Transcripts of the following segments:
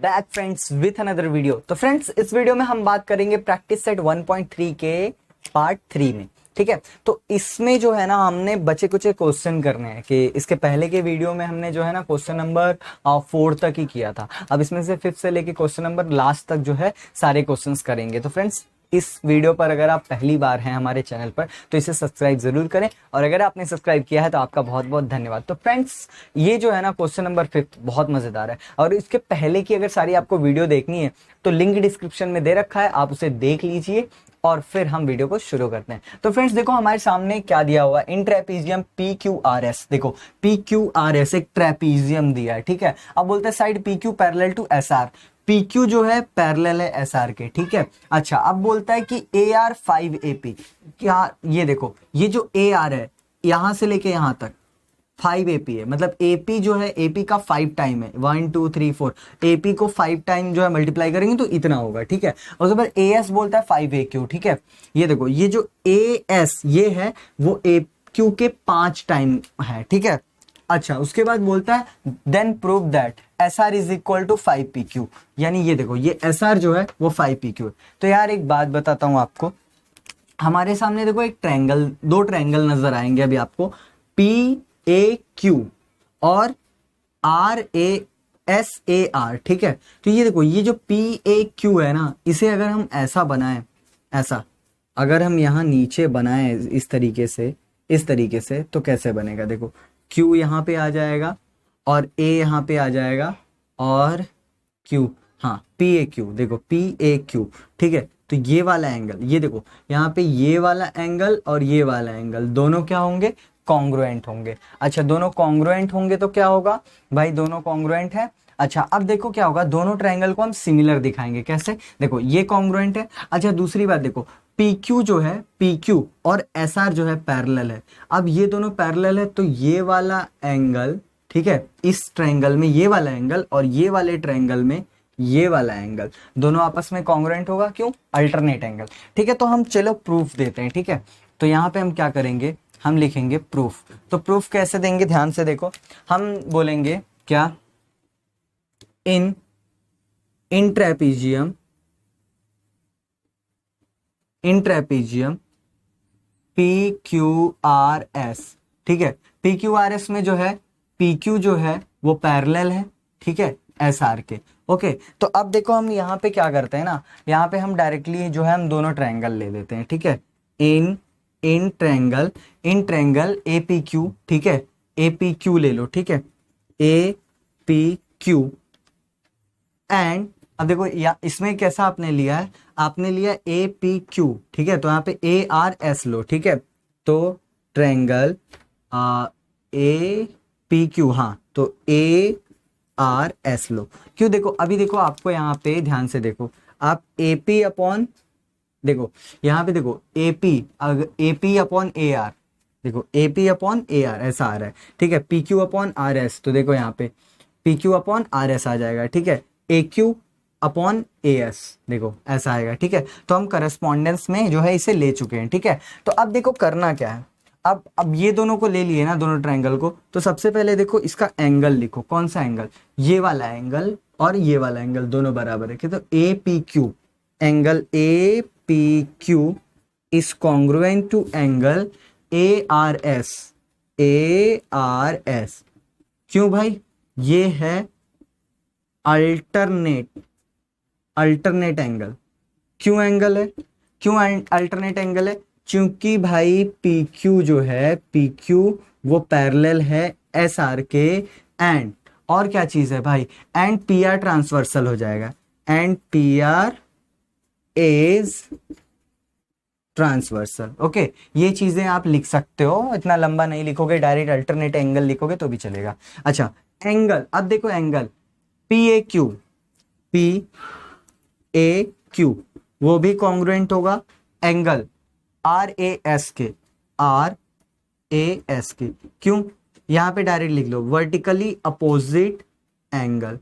Back friends with another video. तो friends इस video में हम बात करेंगे प्रैक्टिस सेट 1.3 के पार्ट 3 में। ठीक है, तो इसमें जो है ना हमने बचे कुछ क्वेश्चन करने हैं कि इसके पहले के वीडियो में हमने जो है ना क्वेश्चन नंबर 4 तक ही किया था। अब इसमें से 5th से लेके क्वेश्चन नंबर लास्ट तक जो है सारे क्वेश्चंस करेंगे। तो फ्रेंड्स इस वीडियो पर अगर आप पहली बार हैं हमारे चैनल पर तो इसे सब्सक्राइब जरूर करें, और अगर आपने सब्सक्राइब किया है तो आपका बहुत बहुत धन्यवाद। तो फ्रेंड्स ये जो है ना क्वेश्चन नंबर 5 बहुत मजेदार है, और इसके पहले की अगर सारी आपको वीडियो देखनी है तो लिंक डिस्क्रिप्शन में दे रखा है, आप उसे देख लीजिए और फिर हम वीडियो को शुरू करते हैं। तो फ्रेंड्स देखो हमारे सामने क्या दिया हुआ है, इन ट्रेपीजियम PQRS। देखो PQRS एक ट्रेपीजियम दिया है, ठीक है। अब बोलते हैं side PQ parallel to SR। PQ जो है पैरेलल है SR के, ठीक है। अच्छा अब बोलता है कि AR 5AP। क्या ये देखो, ये जो AR है यहां से लेके यहां तक 5AP है, मतलब AP जो है AP का 5 टाइम है, 1 2 3 4। AP को 5 टाइम जो है मल्टीप्लाई करेंगे तो इतना होगा, ठीक है। और उसके बाद AS बोलता है 5AQ, ठीक है। ये देखो ये जो AS ये है वो AQ के 5 टाइम है, ठीक है। अच्छा उसके बाद बोलता है then prove that SR is equal to 5PQ, यानी ये देखो ये SR जो है वो 5PQ है। तो यार एक बात बताता हूं आपको, हमारे सामने देखो एक ट्रायंगल, दो ट्रायंगल नजर आएंगे अभी आपको, PAQ और RASAR, ठीक है। तो ये देखो ये जो PAQ है ना, इसे अगर हम ऐसा बनाएं, ऐसा अगर हम यहाँ नीचे बनाएं इस तरीके से तो कैसे बनेगा। देखो Q यहाँ पे आ जाएगा और A यहाँ पे आ जाएगा और Q, हाँ PAQ, देखो PAQ, ठीक है। तो ये वाला एंगल, ये देखो यहाँ पे ये वाला एंगल और ये वाला एंगल दोनों क्या होंगे, कॉन्ग्रुएंट होंगे। अच्छा दोनों कॉन्ग्रुएंट होंगे तो क्या होगा भाई, दोनों कॉन्ग्रुएंट है। अच्छा अब देखो क्या होगा, दोनों ट्रायंगल को हम सिमिलर दिखाएंगे। कैसे, देखो ये कॉन्ग्रुएंट है। अच्छा दूसरी बात देखो, PQ जो है, PQ और SR जो है पैरेलल है। अब ये दोनों पैरेलल है तो ये वाला एंगल, ठीक है, इस ट्रायंगल में ये वाला एंगल और ये वाले ट्रायंगल में ये वाला एंगल दोनों आपस में कॉन्ग्रुएंट होगा। क्यों, अल्टरनेट एंगल, ठीक है। तो हम चलो प्रूफ देते हैं, ठीक है। तो यहाँ पे हम क्या करेंगे, हम लिखेंगे प्रूफ। तो प्रूफ कैसे देंगे, ध्यान से देखो, हम बोलेंगे क्या, इन ट्रेपीजियम PQRS, ठीक है। PQRS में जो है PQ जो है वो पैरेलल है, ठीक है, SR के। ओके तो अब देखो हम यहाँ पे क्या करते हैं ना, यहाँ पे हम डायरेक्टली जो है हम दोनों ट्रायंगल ले लेते हैं, ठीक है। इन ट्रायंगल APQ, ठीक है, APQ ले लो, ठीक है, APQ। एंड अब देखो या इसमें कैसा आपने लिया है, आपने लिया APQ, ठीक है। तो यहाँ पे ARS लो, ठीक है। तो ट्रायंगल APQ, हाँ तो ARS लो। क्यों, देखो अभी देखो आपको यहाँ पे ध्यान से देखो, आप AP अपॉन, देखो यहाँ पे देखो AP अपॉन AR, देखो AP अपॉन AR ऐसा आ रहा है, ठीक है। PQ अपॉन RS, तो देखो यहाँ पे PQ अपॉन RS आ जाएगा, ठीक है। AQ अपॉन AS, देखो ऐसा आएगा, ठीक है। तो हम करस्पॉन्डेंस में जो है इसे ले चुके हैं, ठीक है। तो अब देखो करना क्या है, अब ये दोनों को ले लिए ना, दोनों ट्रायंगल को। तो सबसे पहले देखो इसका एंगल लिखो, कौन सा एंगल, ये वाला एंगल और ये वाला एंगल दोनों बराबर है। तो APQ, angle APQ is congruent to angle ARS। क्यों भाई, ये है अल्टरनेट एंगल। क्यों एंगल है, क्यों अल्टरनेट एंगल है, क्योंकि भाई PQ जो है, PQ वो पैरेलल है SR के, एंड और क्या चीज है भाई, एंड PR ट्रांसवर्सल हो जाएगा, and PR is transversal. Okay ये चीजें आप लिख सकते हो, इतना लंबा नहीं लिखोगे, डायरेक्ट अल्टरनेट एंगल लिखोगे तो भी चलेगा। अच्छा एंगल, अब देखो एंगल PAQ वो भी कॉन्ग्रुएंट होगा एंगल RAS के। क्यों, यहां पे डायरेक्ट लिख लो वर्टिकली अपोजिट एंगल,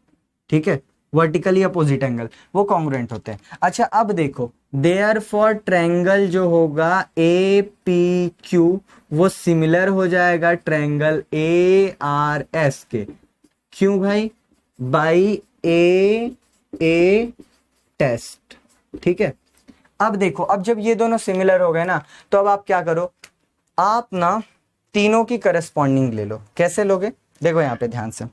ठीक है, वर्टिकली अपोजिट एंगल वो कॉन्ग्रुएंट होते हैं। अच्छा अब देखो देयरफॉर ट्रायंगल जो होगा APQ वो सिमिलर हो जाएगा ट्रायंगल ARS के। क्यों भाई, बाई ए टेस्ट, ठीक है। अब देखो, अब जब ये दोनों सिमिलर हो गए ना, तो अब आप क्या करो, आप ना तीनों की करस्पॉन्डिंग ले लो। कैसे लोगे, देखो यहां पे ध्यान से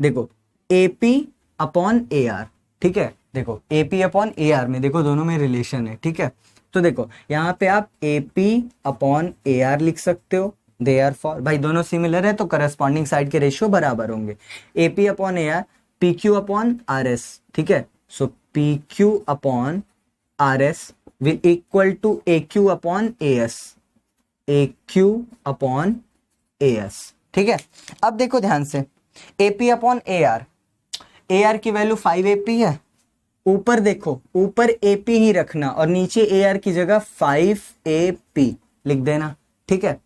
देखो, AP अपॉन AR, ठीक है। देखो AP अपॉन AR में देखो दोनों में रिलेशन है, ठीक है। तो देखो यहाँ पे आप AP अपॉन AR लिख सकते हो, देयरफॉर भाई दोनों सिमिलर है तो करस्पॉन्डिंग साइड के रेशियो बराबर होंगे। AP upon AR PQ upon RS, ठीक है। So PQ upon RS will equal to AQ upon AS, AQ upon AS, ठीक है। अब देखो ध्यान से, AP अपॉन AR की वैल्यू 5AP है, ऊपर देखो, ऊपर AP ही रखना और नीचे AR की जगह 5AP लिख देना, ठीक है।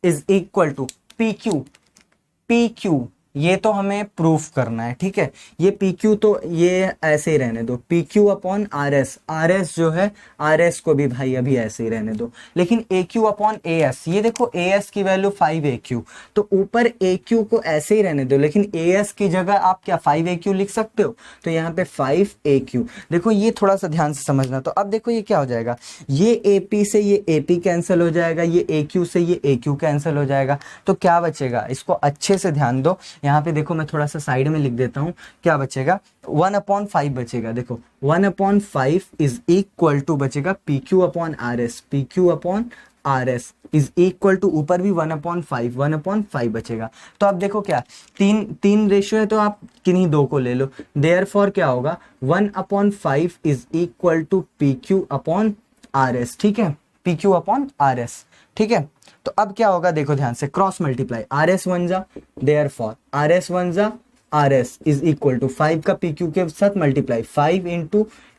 इज इक्वल टू PQ, ये तो हमें प्रूफ करना है, ठीक है। ये PQ तो ये ऐसे ही रहने दो, PQ अपॉन RS जो है, RS को भी भाई अभी ऐसे ही रहने दो। लेकिन AQ अपॉन AS, ये देखो AS की वैल्यू 5AQ, तो ऊपर AQ को ऐसे ही रहने दो, लेकिन AS की जगह आप क्या 5AQ लिख सकते हो, तो यहाँ पे 5AQ। देखो ये थोड़ा सा ध्यान से समझना। तो अब देखो ये क्या हो जाएगा, ये AP से ये AP कैंसिल हो जाएगा, ये AQ से ये AQ कैंसिल हो जाएगा, तो क्या बचेगा, इसको अच्छे से ध्यान दो। यहाँ पे देखो मैं थोड़ा सा साइड में लिख देता हूँ, क्या बचेगा, 1/5 बचेगा। देखो 1/5 इज इक्वल टू बचेगा PQ upon RS is equal to, ऊपर भी 1/5 बचेगा। तो अब देखो क्या, तीन रेशियो है तो आप किन्हीं दो को ले लो, देयरफॉर क्या होगा, 1/5 is equal to PQ upon RS, ठीक है, PQ अपॉन RS, ठीक है। तो अब क्या होगा, देखो ध्यान से, क्रॉस मल्टीप्लाई, RS 1 जा, देयरफॉर RS 1 जा, RS इज इक्वल टू 5 का PQ के साथ मल्टीप्लाई, 5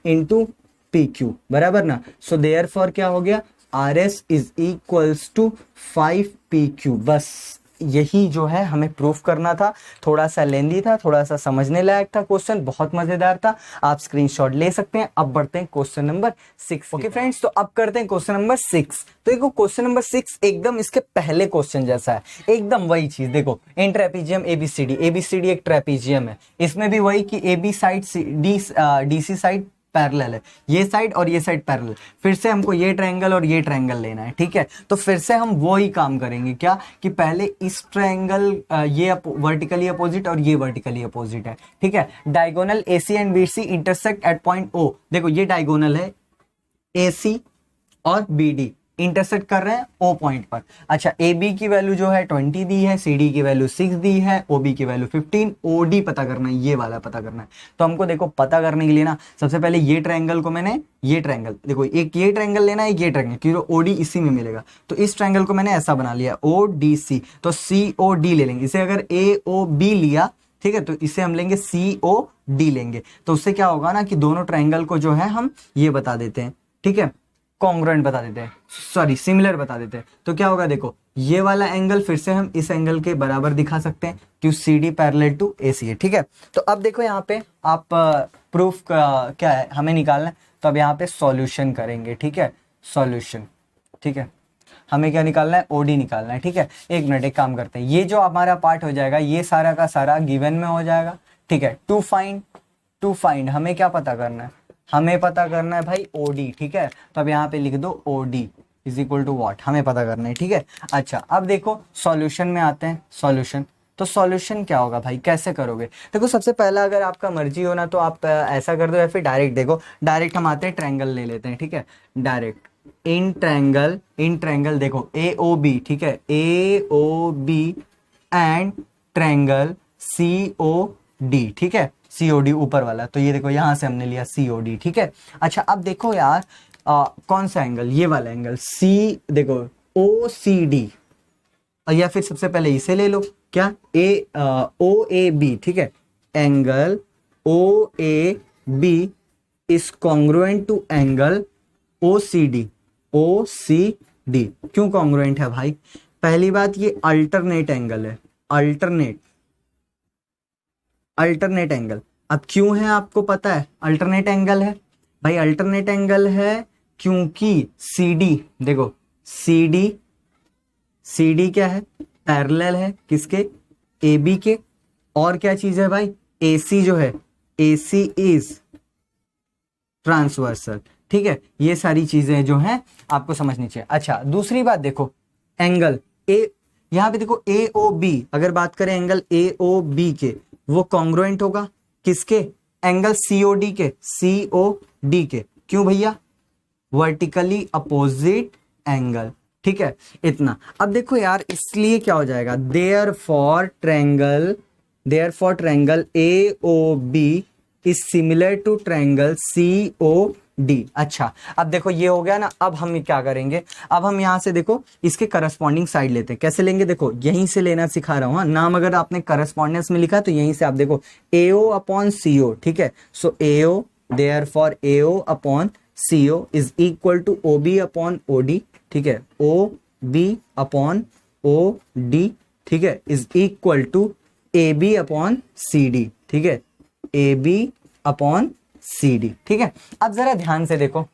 इंटू PQ, बराबर ना। सो देयरफॉर क्या हो गया, RS is equals to 5PQ। बस यही जो है हमें प्रूफ करना था। थोड़ा सा लेंदी था, थोड़ा सा समझने लायक था क्वेश्चन, बहुत मजेदार था, आप स्क्रीनशॉट ले सकते हैं। अब बढ़ते हैं क्वेश्चन नंबर 6। ओके फ्रेंड्स, तो अब करते हैं क्वेश्चन नंबर 6। तो देखो क्वेश्चन नंबर 6 एकदम इसके पहले क्वेश्चन जैसा है, एकदम वही चीज। देखो इन ट्रेपीजियम ABCD एक ट्रेपीजियम है, इसमें भी वही कि AB side DC side parallel है, ये साइड और ये साइड पैरेलल। फिर से हमको ये ट्रायंगल और ये ट्रायंगल लेना है, ठीक है। तो फिर से हम वो ही काम करेंगे, क्या कि पहले इस ट्रायंगल ये वर्टिकली अपोजिट और ये वर्टिकली अपोजिट है, ठीक है। Diagonal AC and BC intersect at point O। देखो ये डायगोनल है, AC और BD इंटरसेक्ट कर रहे हैं O पॉइंट पर। अच्छा, AB की वैल्यू जो है 20 दी है, CD की वैल्यू 6 दी है, OB की वैल्यू 15, OD पता करना है, ये वाला पता करना है। तो हमको देखो पता करने के लिए ना, सबसे पहले ये ट्रायंगल को मैंने, ये ट्रायंगल देखो, एक ये ट्रायंगल लेना है, एक ये ट्रायंगल, क्योंकि OD इसी में मिलेगा। तो इस ट्रायंगल को मैंने ऐसा बना लिया ODC, तो COD ले लेंगे। इसे अगर AOB लिया, ठीक है, तो इसे हम लेंगे COD लेंगे। तो उससे क्या होगा ना कि दोनों ट्रायंगल को जो है हम ये बता देते हैं, ठीक है, कॉन्ग्रुएंट बता देते हैं, सॉरी सिमिलर बता देते हैं। तो क्या होगा, देखो ये वाला एंगल फिर से हम इस एंगल के बराबर दिखा सकते हैं, क्यों CD पैरेलल टू AC है, ठीक है। तो अब देखो यहाँ पे आप प्रूफ क्या है हमें निकालना है, तो अब यहाँ पे सॉल्यूशन करेंगे, ठीक है, सॉल्यूशन, ठीक है। हमें क्या निकालना है, OD निकालना है, ठीक है। एक मिनट, एक काम करते हैं, ये जो हमारा पार्ट हो जाएगा ये सारा का सारा गिवन में हो जाएगा, ठीक है। टू फाइंड हमें क्या पता करना है, हमें पता करना है भाई OD, ठीक है। तो अब यहाँ पे लिख दो OD is equal to what, हमें पता करना है, ठीक है। अच्छा, अब देखो सॉल्यूशन में आते हैं, सॉल्यूशन। तो सॉल्यूशन क्या होगा भाई, कैसे करोगे, देखो सबसे पहला अगर आपका मर्जी हो ना तो आप ऐसा कर दो, या फिर डायरेक्ट देखो, डायरेक्ट हम आते हैं ट्रायंगल ले लेते हैं, ठीक है। डायरेक्ट इन ट्रायंगल देखो AOB, ठीक है, AOB एंड ट्रायंगल COD, ठीक है, COD ऊपर वाला। तो ये देखो यहां से हमने लिया COD, ठीक है। अच्छा, अब देखो यार कौन सा एंगल, ये वाला एंगल C, देखो OCD, या फिर सबसे पहले इसे ले लो, क्या OAB, ठीक है। Angle OAB is congruent to angle OCD। क्यों कॉन्ग्रुएंट है भाई, पहली बात ये अल्टरनेट एंगल है, अल्टरनेट एंगल। अब क्यों है आपको पता है अल्टरनेट एंगल है भाई, अल्टरनेट एंगल है क्योंकि CD, देखो CD क्या है, पैरेलल है किसके, AB के, और क्या चीज है भाई, AC जो है AC इज ट्रांसवर्सल। ठीक है, ये सारी चीजें जो हैं आपको समझनी चाहिए। अच्छा, दूसरी बात देखो, एंगल ए, यहां पे देखो AOB, अगर बात करें एंगल AOB के, वो कॉन्ग्रुएंट होगा किसके, एंगल COD के, COD के। क्यों भैया, वर्टिकली अपोजिट एंगल। ठीक है, इतना। अब देखो यार, इसलिए क्या हो जाएगा, therefore triangle AOB is similar to triangle COD। अच्छा, अब देखो ये हो गया ना। अब हम क्या करेंगे, अब हम यहां से देखो इसके करस्पॉन्डिंग साइड लेते हैं। कैसे लेंगे, देखो यहीं से लेना सिखा रहा हूं। हाँ, नाम अगर आपने करस्पॉन्डेंस में लिखा तो यहीं से आप देखो AO अपॉन CO। ठीक है, so AO, therefore AO upon CO is equal to OB upon OD। ठीक है, OB अपॉन OD, ठीक है, is equal to AB upon CD। ठीक है, AB अपॉन CD। ठीक है, अब जरा ध्यान से देखो,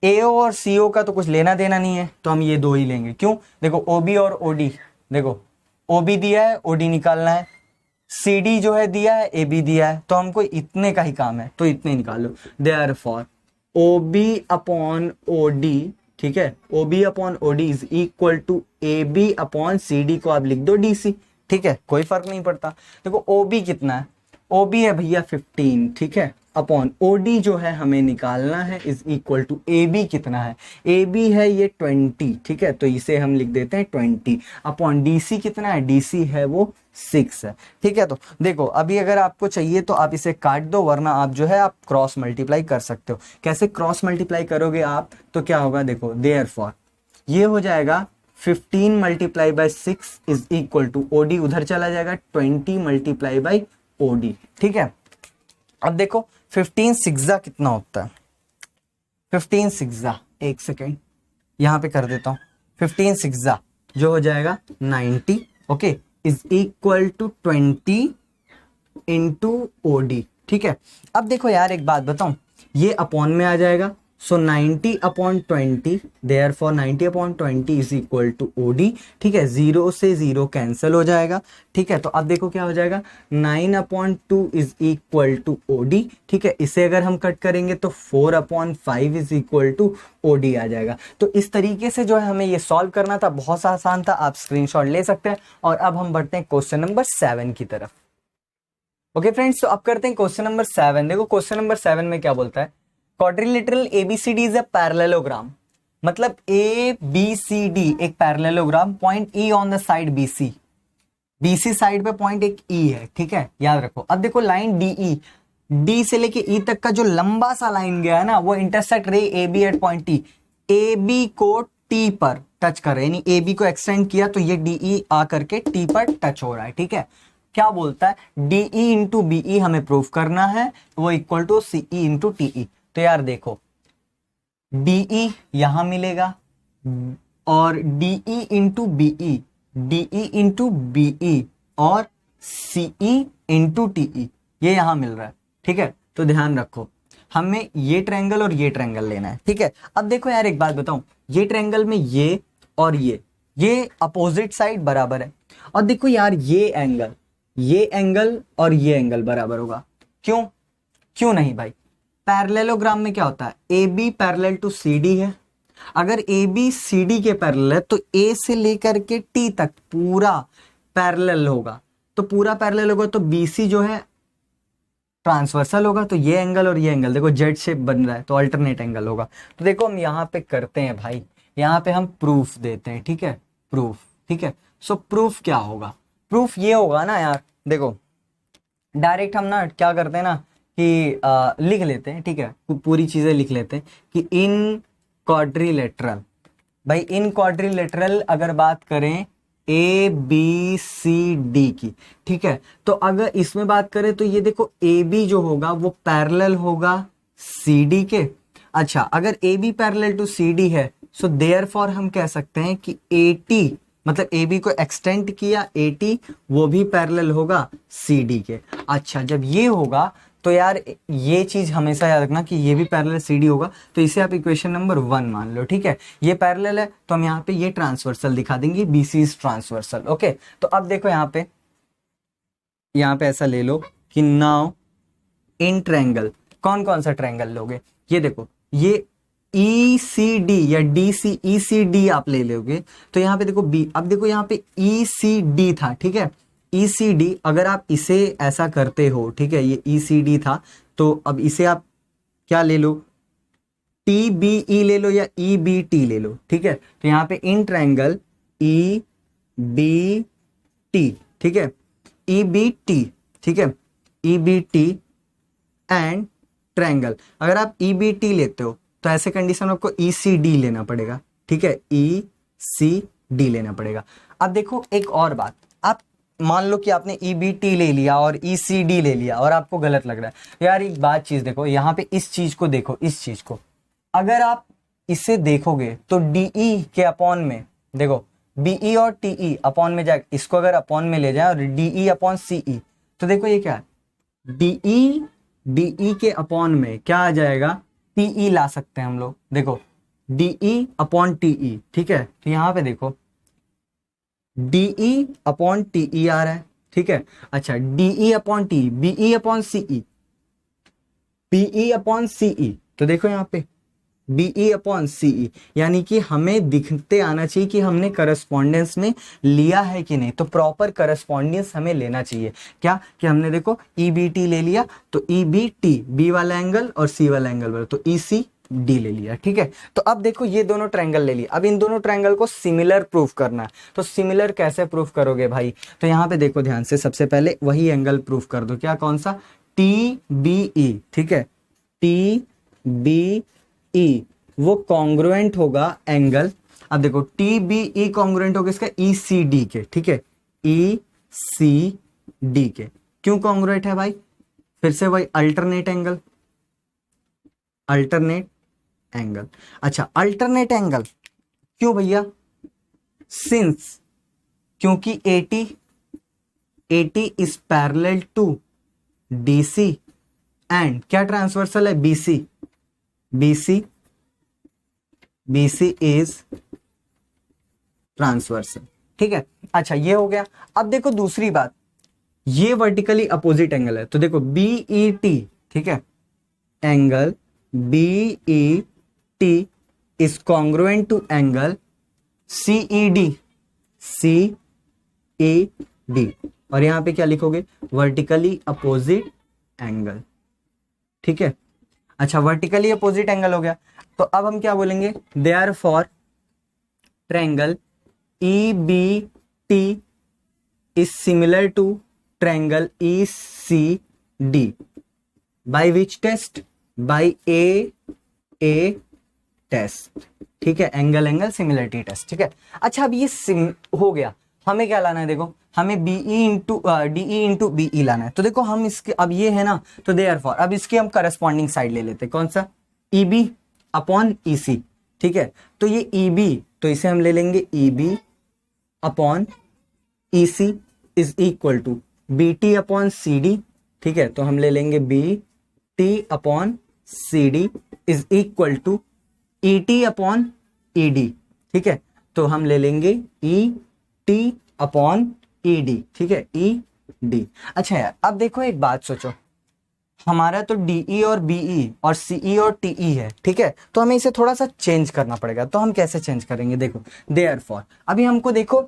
AO और CO का तो कुछ लेना देना नहीं है, तो हम ये दो ही लेंगे। क्यों, देखो OB और OD, देखो OB दिया है, OD निकालना है, CD जो है दिया है, AB दिया है, तो हमको इतने का ही काम है, तो इतने निकालो। देयरफॉर OB अपॉन OD, ठीक है, OB upon OD is equal to AB upon CD को आप लिख दो DC। ठीक है, कोई फर्क नहीं पड़ता। देखो OB कितना है, OB है भैया 15, ठीक है, अपॉन OD जो है हमें निकालना है इज इक्वल टू AB कितना है, AB है ये 20। ठीक है, तो इसे हम लिख देते हैं 20 अपॉन DC कितना है, DC है वो 6 है। ठीक है, तो देखो अभी अगर आपको चाहिए तो आप इसे काट दो, वरना आप जो है आप क्रॉस मल्टीप्लाई कर सकते हो। कैसे क्रॉस मल्टीप्लाई करोगे आप, तो क्या होगा, देखो देयरफॉर ये हो जाएगा 15 multiply by 6 is equal to OD उधर चला जाएगा 20 मल्टीप्लाई बाई OD। ठीक है, अब देखो 15 सिक्सा कितना होता है, 15 सिक्सा, एक सेकेंड यहां पे कर देता हूं, 15 सिक्सा जो हो जाएगा 90, okay, is equal to 20 into OD। ठीक है, अब देखो यार एक बात बताऊं, ये अपॉन में आ जाएगा, so 90 upon 20, therefore 90 upon 20 is equal to OD। ठीक है, 0 से 0 कैंसिल हो जाएगा। ठीक है, तो अब देखो क्या हो जाएगा, 9 upon 2 is equal to OD। ठीक है, इसे अगर हम कट करेंगे तो 4 upon 5 is equal to OD आ जाएगा। तो इस तरीके से जो है हमें ये सॉल्व करना था, बहुत आसान था, आप स्क्रीनशॉट ले सकते हैं। और अब हम बढ़ते हैं क्वेश्चन नंबर 7 की तरफ। ओके फ्रेंड्स, तो अब करते हैं क्वेश्चन नंबर 7। देखो क्वेश्चन नंबर 7 में क्या बोलता है, quadrilateral ABCD is a parallelogram. मतलब ABCD एक parallelogram, point E on the side BC side पे पॉइंट एक E है। ठीक है, याद रखो। अब देखो लाइन DE, D से लेके E तक का जो लंबा सा लाइन गया है ना, वो इंटरसेक्ट रही AB at point T। AB को T पर टच कर रहे, यानी AB को एक्सटेंड किया तो ये DE आ करके T पर टच हो रहा है। ठीक है, क्या बोलता है, DE इंटू BE हमें प्रूफ करना है, वो equal to CE into TE। तो यार देखो DE यहां मिलेगा और DE into BE, DE into BE और CE इंटू TE ये यहां मिल रहा है। ठीक है, तो ध्यान रखो, हमें ये ट्रायंगल और ये ट्रायंगल लेना है। ठीक है, अब देखो यार एक बात बताऊं, ये ट्रायंगल में ये और ये अपोजिट साइड बराबर है। और देखो यार ये एंगल और ये एंगल बराबर होगा। क्यों नहीं भाई, पैरेललोग्राम में क्या होता है, AB पैरेलल टू CD है। अगर AB CD के पैरेलल है तो A से लेकर के T तक पूरा पैरेलल होगा। तो पूरा पैरेलल होगा तो BC जो है ट्रांसवर्सल होगा। तो ये एंगल और ये एंगल देखो जेड शेप बन रहा है, तो अल्टरनेट एंगल होगा। तो देखो हम यहाँ पे करते हैं भाई, यहाँ पे हम प्रूफ देते हैं। ठीक है, प्रूफ। ठीक है, सो प्रूफ क्या होगा, प्रूफ ये होगा ना यार, देखो डायरेक्ट हम ना क्या करते हैं ना कि लिख लेते हैं। ठीक है, पूरी चीजें लिख लेते हैं कि इन क्वाड्रिलेटरल, भाई इन क्वाड्रिलेटरल अगर बात करें ABCD की, ठीक है, तो अगर इसमें बात करें तो ये देखो AB जो होगा वो पैरेलल होगा CD के। अच्छा, अगर AB पैरेलल टू CD है, सो देयरफॉर हम कह सकते हैं कि AT, मतलब AB को एक्सटेंड किया AT, वो भी पैरेलल होगा CD के। अच्छा, जब ये होगा तो यार ये चीज हमेशा याद रखना कि ये भी पैरेलल CD होगा, तो इसे आप इक्वेशन नंबर 1 मान लो। ठीक है, ये पैरेलल है तो हम यहाँ पे ये ट्रांसवर्सल दिखा देंगे, BC इज ट्रांसवर्सल। ओके, तो अब देखो यहाँ पे ऐसा ले लो कि नाउ इन ट्रायंगल कौन कौन सा ट्रायंगल लोगे, ये देखो, ये ECD या ECD आप ले लोगे तो यहाँ पे देखो B, अब देखो यहाँ पे ECD था, ठीक है, ECD अगर आप इसे ऐसा करते हो, ठीक है, ये ECD था, तो अब इसे आप क्या ले लो, TBE ले लो या EBT ले लो, ठीक है, तो यहाँ पे इन ट्रायंगल EBT, ठीक है, EBT, ठीक है, EBT एंड ट्रायंगल, अगर आप EBT लेते हो तो ऐसे कंडीशन में आपको ECD लेना पड़ेगा, ठीक है, ECD लेना पड़ेगा। अब देखो एक और बात, आप मान लो कि आपने EBT ले लिया और ECD ले लिया और आपको गलत लग रहा है, यार एक बात चीज देखो, यहाँ पे इस चीज को देखो, इस चीज को अगर आप इसे देखोगे तो DE के अपॉन में देखो, BE और TE अपॉन में जाए, इसको अगर अपॉन में ले जाए और DE अपॉन CE, तो देखो ये क्या है, DE के अपॉन में क्या आ जाएगा, TE ला सकते हैं हम लोग, देखो DE अपॉन TE, ठीक है, तो यहाँ पे देखो DE अपॉन TE आ रहा है, ठीक है, अच्छा DE upon TE, BE upon CE, BE upon CE, तो देखो यहाँ पे BE अपॉन CE, यानी कि हमें दिखते आना चाहिए कि हमने करस्पॉन्डेंस में लिया है कि नहीं, तो प्रॉपर करस्पॉन्डेंस हमें लेना चाहिए, क्या कि हमने देखो EBT ले लिया तो EBT B वाला एंगल और C वाला एंगल वाला, तो ECD ले लिया, ठीक है। तो अब देखो ये दोनों ट्रायंगल ले लिया, अब इन दोनों ट्रायंगल को सिमिलर प्रूफ करना है, तो सिमिलर कैसे प्रूफ करोगे भाई, तो यहाँ पे देखो ध्यान से, सबसे पहले वही एंगल प्रूफ कर दो, क्या कौन सा, TBE, ठीक है, TBE वो कॉन्ग्रुएंट होगा एंगल, अब देखो TBE कॉन्ग्रुएंट होगा इसका ECD के, ठीक है, ECD के, क्यों कॉन्ग्रुएंट है भाई, फिर से वही अल्टरनेट एंगल, अल्टरनेट एंगल, अच्छा अल्टरनेट एंगल क्यों भैया, सिंस क्योंकि AT is parallel to DC and क्या ट्रांसवर्सल है, BC इज ट्रांसवर्सल, ठीक है, अच्छा ये हो गया। अब देखो दूसरी बात, ये वर्टिकली अपोजिट एंगल है, तो देखो BET, ठीक है, angle BET is congruent to angle CED, और यहां पे क्या लिखोगे, वर्टिकली अपोजिट एंगल, ठीक है, अच्छा वर्टिकली अपोजिट एंगल हो गया, तो अब हम क्या बोलेंगे, therefore triangle EBT is similar to triangle ECD by which test, by A test, ठीक है, एंगल सिमिलरिटी टेस्ट, ठीक है। अच्छा अब ये हो गया, हमें क्या लाना है, देखो हमें DE इंटू BE लाना है, तो देखो हम इसके, अब ये है ना, तो देयरफॉर अब इसके हम करस्पॉन्डिंग साइड ले लेते हैं, कौन सा, EB अपॉन EC, ठीक है, तो ये EB, तो इसे हम ले लेंगे EB upon EC is equal to BT upon CD, ठीक है, तो हम ले लेंगे BT upon CD is equal to ET upon ED, ठीक है, तो हम ले लेंगे ET अपॉन ED, ठीक है, ED। अच्छा यार अब देखो एक बात सोचो, हमारा तो DE और BE और CE और TE है, ठीक है, तो हमें इसे थोड़ा सा चेंज करना पड़ेगा, तो हम कैसे चेंज करेंगे, देखो देयरफॉर अभी हमको देखो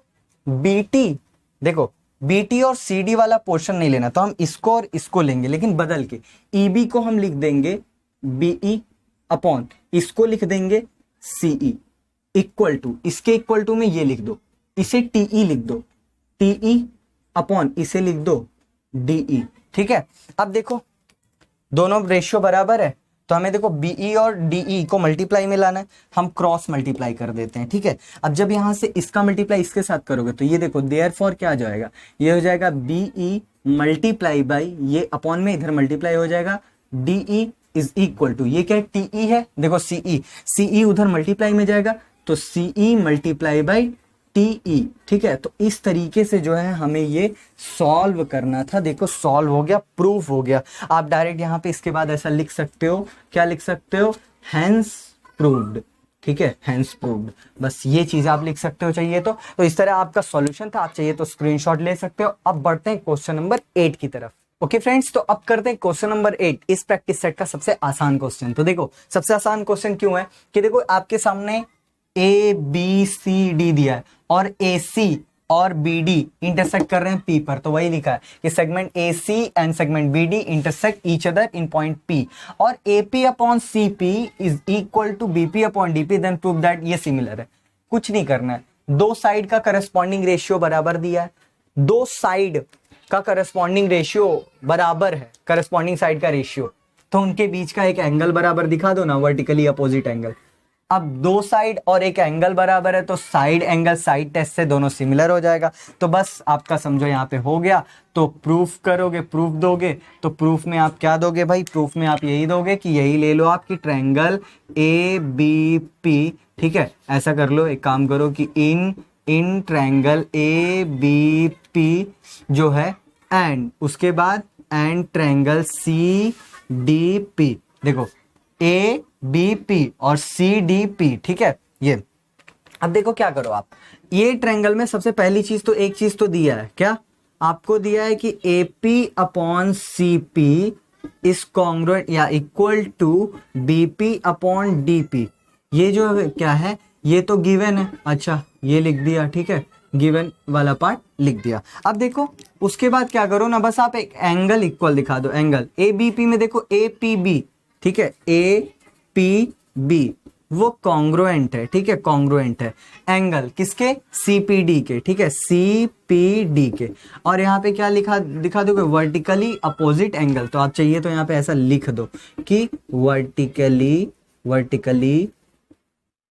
BT, देखो BT और CD वाला पोर्शन नहीं लेना, तो हम इसको और इसको लेंगे, लेकिन बदल के EB को हम लिख देंगे BE अपॉन इसको लिख देंगे CE इक्वल टू, इसके इक्वल टू में ये लिख दो, इसे TE लिख दो, TE अपॉन इसे लिख दो DE, ठीक है। अब देखो दोनों रेशियो बराबर है, तो हमें देखो BE और DE को मल्टीप्लाई में लाना है, हम क्रॉस मल्टीप्लाई कर देते हैं, ठीक है। अब जब यहां से इसका मल्टीप्लाई इसके साथ करोगे तो ये देखो देयरफॉर क्या आ जाएगा, ये हो जाएगा BE मल्टीप्लाई बाई ये अपॉन में इधर मल्टीप्लाई हो जाएगा DE इज इक्वल टू, ये क्या है TE है, देखो CE उधर मल्टीप्लाई में जाएगा तो CE मल्टीप्लाई बाई TE, ठीक है। तो इस तरीके से जो है हमें ये सॉल्व करना था, देखो सॉल्व हो गया, प्रूफ हो गया। आप डायरेक्ट यहाँ पे इसके बाद ऐसा लिख सकते हो, क्या लिख सकते हो, हैंस प्रूव्ड, ठीक है, हैंस प्रूव्ड, बस ये चीज आप लिख सकते हो चाहिए तो इस तरह आपका सॉल्यूशन था, आप चाहिए तो स्क्रीनशॉट ले सकते हो। अब बढ़ते हैं क्वेश्चन नंबर 8 की तरफ। ओके फ्रेंड्स, तो अब करते हैं क्वेश्चन नंबर 8, इस प्रैक्टिस सेट का सबसे आसान क्वेश्चन। तो देखो सबसे आसान क्वेश्चन क्यों है कि देखो आपके सामने ए बी सी डी दिया है और ए सी और बी डी इंटरसेक्ट कर रहे हैं पी पर। तो वही लिखा है कि segment A C and segment B D intersect each other in point P और A P upon C P is equal to B P upon D P, then prove that ये सिमिलर है। कुछ नहीं करना है, दो साइड का corresponding ratio बराबर दिया है, दो साइड का करस्पॉन्डिंग रेशियो बराबर है, करस्पॉन्डिंग साइड का रेशियो, तो उनके बीच का एक एंगल बराबर दिखा दो ना, वर्टिकली अपोजिट एंगल। अब दो साइड और एक एंगल बराबर है तो साइड एंगल साइड टेस्ट से दोनों सिमिलर हो जाएगा। तो बस आपका समझो यहाँ पे हो गया। तो प्रूफ करोगे, प्रूफ दोगे, तो प्रूफ में आप क्या दोगे भाई, प्रूफ में आप यही दोगे कि यही ले लो आपकी ट्रायंगल ए बी पी, ठीक है। ऐसा कर लो, एक काम करो कि in triangle A B P जो है एंड उसके बाद and triangle C D P, देखो ए बी पी और सी डी पी, ठीक है। ये अब देखो क्या करो आप, ये ट्रायंगल में सबसे पहली चीज तो एक चीज तो दिया है, क्या आपको दिया है कि A P upon C P is congruent या equal to B P upon D P. ये जो है क्या है, ये तो गिवन है, अच्छा ये लिख दिया, ठीक है, गिवन वाला पार्ट लिख दिया। अब देखो उसके बाद क्या करो ना, बस आप एक एंगल इक्वल दिखा दो, एंगल ए बी पी में देखो ए पी बी, ठीक है, ए पी बी वो कॉन्ग्रुएंट है, ठीक है, कॉन्ग्रुएंट है एंगल किसके, सी पी डी के, ठीक है, सी पी डी के। और यहाँ पे क्या लिखा दिखा दोगे, वर्टिकली अपोजिट एंगल। तो आप चाहिए तो यहाँ पे ऐसा लिख दो कि वर्टिकली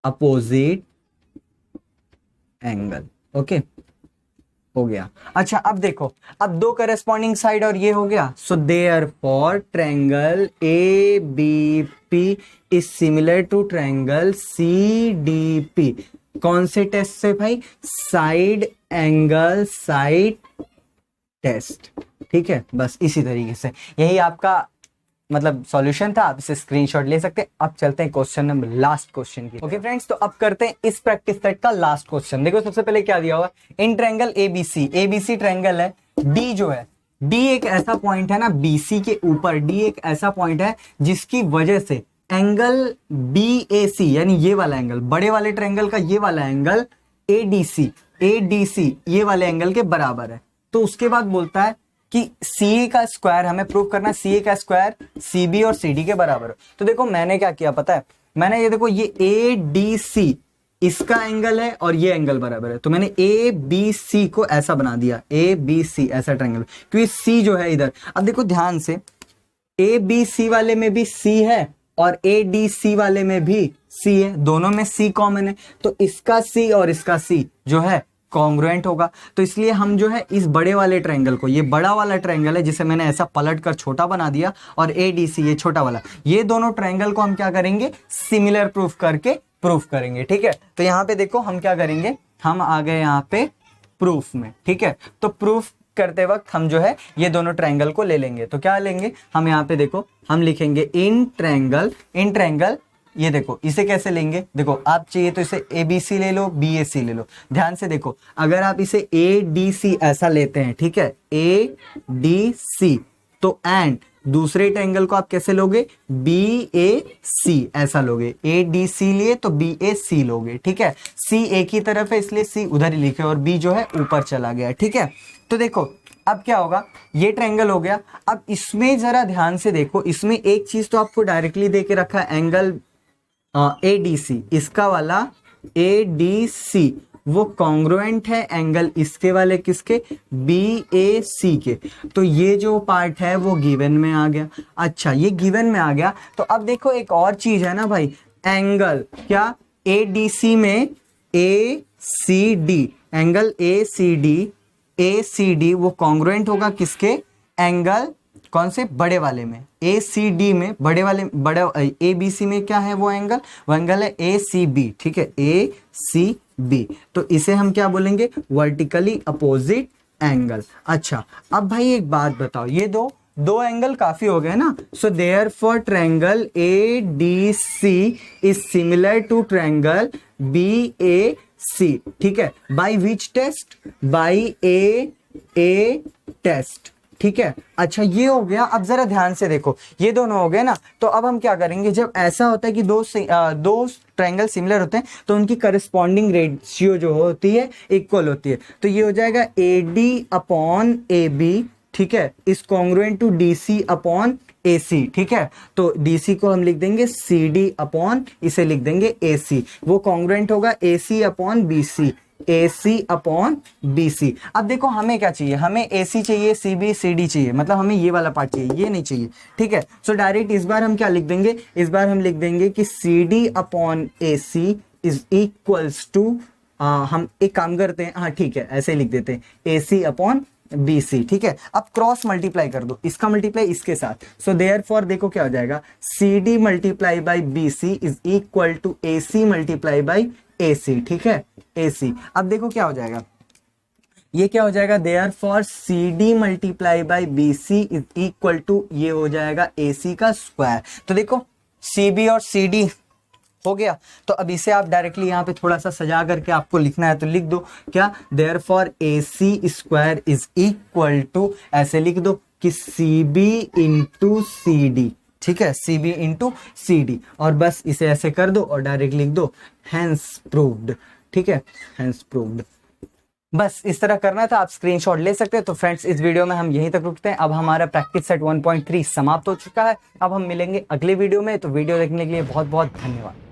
अपोजिट एंगल, ओके हो गया। अच्छा अब देखो, अब दो करस्पॉन्डिंग साइड और ये हो गया, so therefore triangle A B P is similar to triangle C D P. कौन से टेस्ट से भाई, साइड एंगल साइड टेस्ट, ठीक है। बस इसी तरीके से यही आपका मतलब सॉल्यूशन था, आप इसे स्क्रीनशॉट ले सकते हैं। अब चलते हैं क्वेश्चन नंबर लास्ट क्वेश्चन की। ओके फ्रेंड्स, तो अब करते हैं इस प्रैक्टिस सेट का लास्ट क्वेश्चन। देखो सबसे पहले क्या दिया हुआ, इन ट्रायंगल एबीसी ट्रायंगल है, डी जो है, डी एक ऐसा पॉइंट है ना बीसी के ऊपर, डी एक ऐसा पॉइंट है जिसकी वजह से एंगल बीएसी यानी ये वाला एंगल, बड़े वाले ट्रायंगल का ये वाला एंगल एडीसी ये वाले एंगल के बराबर है। तो उसके बाद बोलता है कि सी का स्क्वायर हमें प्रूव करना है, सी का स्क्वायर सी बी और सी डी के बराबर हो। तो देखो मैंने क्या किया पता है, मैंने ये देखो ये ए डी सी इसका एंगल है और ये एंगल बराबर है, तो मैंने ए बी सी को ऐसा बना दिया, ए बी सी ऐसा ट्रायंगल, क्योंकि सी जो है इधर। अब देखो ध्यान से, ए बी सी वाले में भी सी है और ए डी सी वाले में भी सी है, दोनों में सी कॉमन है, तो इसका सी और इसका सी जो है कॉन्ग्रुएंट होगा। तो इसलिए हम जो है इस बड़े वाले ट्रायंगल को, ये बड़ा वाला ट्रायंगल है जिसे मैंने ऐसा पलट कर छोटा बना दिया, और ए डी सी ये छोटा वाला, ये दोनों ट्रायंगल को हम क्या करेंगे, सिमिलर प्रूफ करके प्रूफ करेंगे, ठीक है। तो यहाँ पे देखो हम क्या करेंगे, हम आ गए यहाँ पे प्रूफ में, ठीक है। तो प्रूफ करते वक्त हम जो है ये दोनों ट्रायंगल को ले लेंगे। तो क्या लेंगे हम, यहाँ पे देखो हम लिखेंगे इन ट्रायंगल, ये देखो इसे कैसे लेंगे, देखो आप चाहिए तो इसे ए बी सी ले लो, बी ए सी ले लो। ध्यान से देखो, अगर आप इसे ए डी सी ऐसा लेते हैं, ठीक है, ए डी सी, तो एंड दूसरे ट्रायंगल को आप कैसे लोगे, बी ए सी ऐसा लोगे, ए डी सी लिए तो बी ए सी लोगे, ठीक है। सी एक ही तरफ है इसलिए सी उधर ही लिखे और बी जो है ऊपर चला गया, ठीक है। तो देखो अब क्या होगा, ये ट्रायंगल हो गया। अब इसमें जरा ध्यान से देखो, इसमें एक चीज तो आपको डायरेक्टली दे के रखा है, एंगल ADC, इसका वाला ADC वो कॉन्ग्रुएंट है एंगल इसके वाले किसके, BAC के। तो ये जो पार्ट है वो गिवन में आ गया। अच्छा ये गिवन में आ गया, तो अब देखो एक और चीज है ना भाई, एंगल क्या ADC में ACD, एंगल ACD वो कॉन्ग्रुएंट होगा किसके, एंगल कौन से, बड़े वाले में, ACD में, बड़े वाले, बड़े ABC में क्या है वो एंगल है ACB, ठीक है, ACB। तो इसे हम क्या बोलेंगे, वर्टिकली अपोजिट एंगल। अच्छा अब भाई एक बात बताओ, ये दो एंगल काफी हो गए ना, so therefore triangle ADC is similar to triangle BAC, ठीक है, by which test, by A test, ठीक है, अच्छा ये हो गया। अब जरा ध्यान से देखो, ये दोनों हो गए ना, तो अब हम क्या करेंगे, जब ऐसा होता है कि दो ट्रायंगल सिमिलर होते हैं तो उनकी करस्पॉन्डिंग रेशियो जो होती है इक्वल होती है। तो ये हो जाएगा AD अपॉन AB, ठीक है, is congruent to DC upon AC, ठीक है। तो DC को हम लिख देंगे CD अपॉन, इसे लिख देंगे AC, वो कॉन्ग्रुएंट होगा AC upon BC, AC upon BC। अब देखो हमें क्या चाहिए, हमें AC चाहिए, CB CD चाहिए, मतलब हमें ये वाला पार्ट चाहिए, ये नहीं चाहिए, ठीक है। सो डायरेक्ट इस बार हम क्या लिख देंगे, इस बार हम लिख देंगे कि CD upon AC is equals to, हम एक काम करते हैं, हाँ ठीक है, ऐसे लिख देते हैं AC अपॉन BC, ठीक है। अब क्रॉस मल्टीप्लाई कर दो, इसका मल्टीप्लाई इसके साथ, सो देयरफॉर देखो क्या हो जाएगा, CD multiply by BC is equal to AC multiply by AC, ठीक है, AC। अब देखो क्या हो जाएगा, ये क्या हो जाएगा, therefore CD multiply by BC is equal to, ये हो जाएगा AC का स्क्वायर। तो देखो CB और CD हो गया। तो अब इसे आप डायरेक्टली यहाँ पे थोड़ा सा सजा करके आपको लिखना है तो लिख दो क्या, therefore AC square is equal to, ऐसे लिख दो कि CB इंटू CD, ठीक है, CB इंटू CD, और बस इसे ऐसे कर दो और डायरेक्ट लिख दो हेंस प्रूव्ड, ठीक है, हेंस प्रूव्ड। बस इस तरह करना था, आप स्क्रीनशॉट ले सकते हैं। तो फ्रेंड्स इस वीडियो में हम यहीं तक रुकते हैं। अब हमारा प्रैक्टिस सेट 1.3 समाप्त हो चुका है। अब हम मिलेंगे अगले वीडियो में। तो वीडियो देखने के लिए बहुत बहुत धन्यवाद।